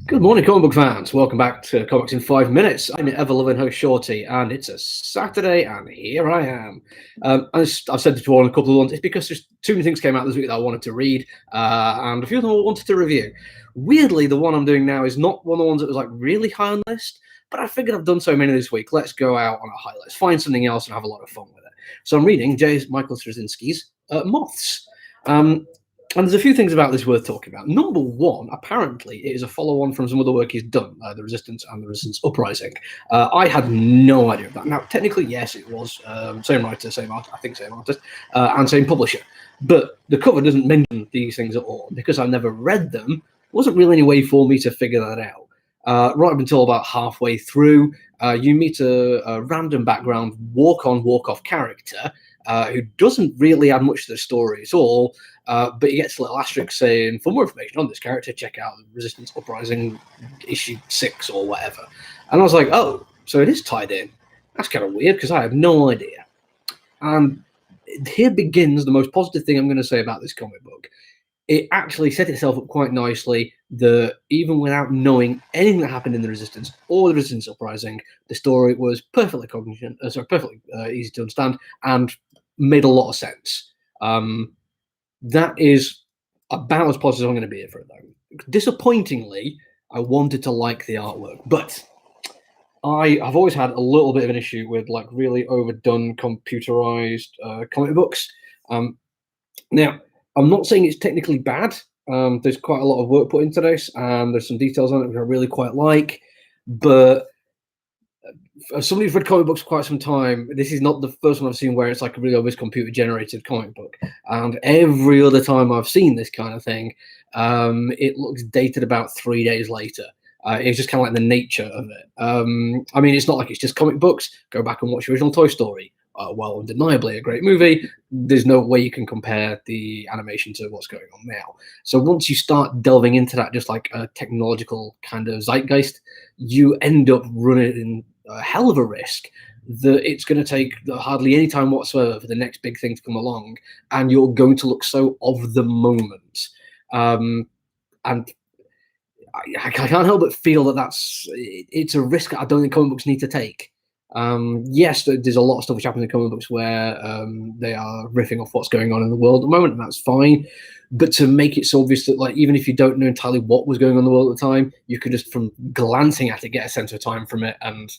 Good morning, comic book fans. Welcome back to Comics in 5 Minutes. I'm your ever-loving host, Shorty, and it's a Saturday, and here I am. I've said it before on a couple of ones. It's because there's too many things came out this week that I wanted to read, and a few of them I wanted to review. Weirdly, the one I'm doing now is not one of the ones that was like really high on the list, but I figured I've done so many this week. Let's go out on a high. Let's find something else and have a lot of fun with it. So I'm reading Michael Straczynski's Moths. And there's a few things about this worth talking about. Number one, apparently, it is a follow-on from some other work he's done, The Resistance and the Resistance Uprising. I had no idea of that. Now, technically, yes, it was same writer, same artist, and same publisher. But the cover doesn't mention these things at all. Because I never read them, there wasn't really any way for me to figure that out. Right up until about halfway through, you meet a random background walk-on, walk-off character who doesn't really add much to the story at all. But he gets a little asterisk saying, for more information on this character, check out Resistance Uprising issue 6 or whatever. And I was like, oh, so it is tied in. That's kind of weird because I have no idea. And here begins the most positive thing I'm going to say about this comic book. It actually set itself up quite nicely that even without knowing anything that happened in the Resistance or the Resistance Uprising, the story was perfectly easy to understand and made a lot of sense. That is about as positive as I'm going to be for it, though. Disappointingly, I wanted to like the artwork, but I've always had a little bit of an issue with like really overdone computerized comic books. Now, I'm not saying it's technically bad. There's quite a lot of work put into this, and there's some details on it which I really quite like, but as somebody who's read comic books for quite some time, this is not the first one I've seen where it's like a really obvious computer-generated comic book. And every other time I've seen this kind of thing, it looks dated about 3 days later. It's just kind of like the nature of it. I mean, it's not like it's just comic books. Go back and watch the original Toy Story. Well, undeniably a great movie. There's no way you can compare the animation to what's going on now. So once you start delving into that, just like a technological kind of zeitgeist, you end up running a hell of a risk that it's going to take hardly any time whatsoever for the next big thing to come along, and you're going to look so of the moment. And I can't help but feel that it's a risk I don't think comic books need to take. Yes, there's a lot of stuff which happens in comic books where they are riffing off what's going on in the world at the moment, and that's fine. But to make it so obvious that, like, even if you don't know entirely what was going on in the world at the time, you could just, from glancing at it, get a sense of time from it and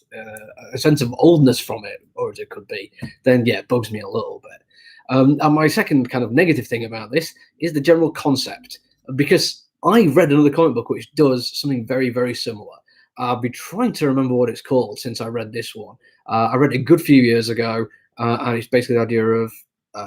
a sense of oldness from it, or as it could be, then yeah, it bugs me a little bit. And my second kind of negative thing about this is the general concept, because I read another comic book which does something very, very similar. I've been trying to remember what it's called since I read this one. I read it a good few years ago, and it's basically the idea of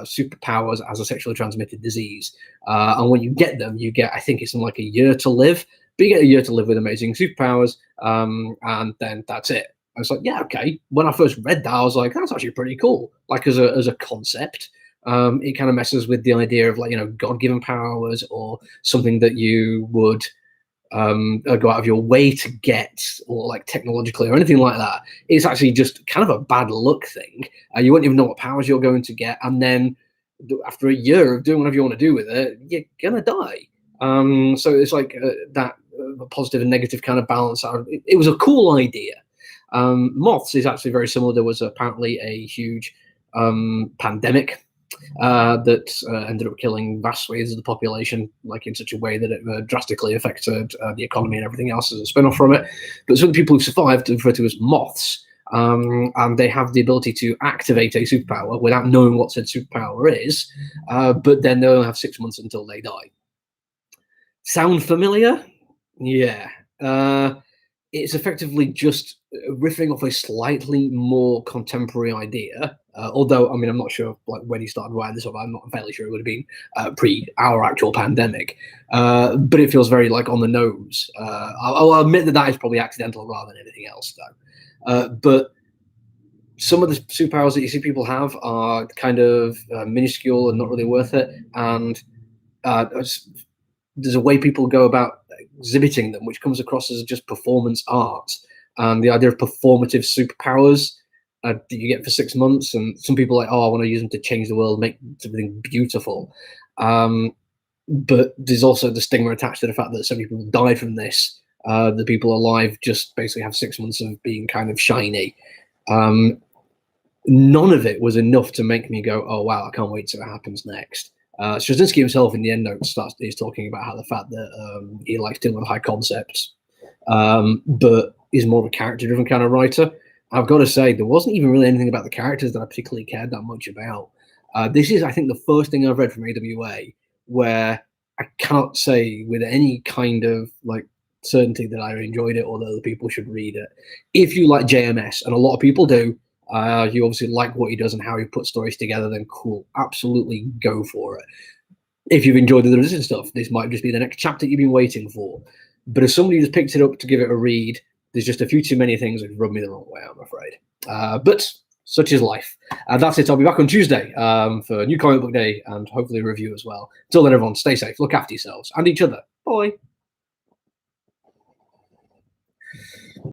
superpowers as a sexually transmitted disease. And when you get them, you get, I think it's like a year to live, but you get a year to live with amazing superpowers, and then that's it. I was like, yeah, okay. When I first read that, I was like, that's actually pretty cool. Like as a concept, it kind of messes with the idea of, like, you know, God-given powers or something that you would go out of your way to get, or like technologically or anything like that. It's actually just kind of a bad luck thing. You won't even know what powers you're going to get, and then after a year of doing whatever you want to do with it, you're gonna die. So it's like that positive and negative kind of balance. It was a cool idea. Moths is actually very similar. There was apparently a huge pandemic that ended up killing vast swathes of the population, like in such a way that it drastically affected the economy and everything else as a spin-off from it. But some people who survived are referred to as moths, and they have the ability to activate a superpower without knowing what said superpower is, but then they only have 6 months until they die. Sound familiar? Yeah. It's effectively just riffing off a slightly more contemporary idea. Although, I mean, I'm not sure like when he started writing this, I'm not entirely sure it would have been pre our actual pandemic. But it feels very like on the nose. I'll admit that is probably accidental rather than anything else, though. But some of the superpowers that you see people have are kind of minuscule and not really worth it. And there's a way people go about exhibiting them, which comes across as just performance art. And the idea of performative superpowers that you get for 6 months, and some people are like, oh, I want to use them to change the world, make something beautiful. But there's also the stigma attached to the fact that so many people died from this, The people alive just basically have 6 months of being kind of shiny. None of it was enough to make me go, oh wow, I can't wait to see what happens next. Straczynski himself in the end notes is talking about how the fact that he likes dealing with high concepts, but is more of a character-driven kind of writer. I've got to say, there wasn't even really anything about the characters that I particularly cared that much about. This is, I think, the first thing I've read from AWA where I can't say with any kind of like certainty that I enjoyed it or that other people should read it. If you like JMS, and a lot of people do, you obviously like what he does and how he puts stories together, then cool, absolutely go for it. If you've enjoyed the Resistance stuff, this might just be the next chapter you've been waiting for. But as somebody who's picked it up to give it a read, there's just a few too many things that rub me the wrong way, I'm afraid. But such is life. That's it. I'll be back on Tuesday for a new comic book day and hopefully a review as well. Until then, everyone, stay safe, look after yourselves and each other. Bye.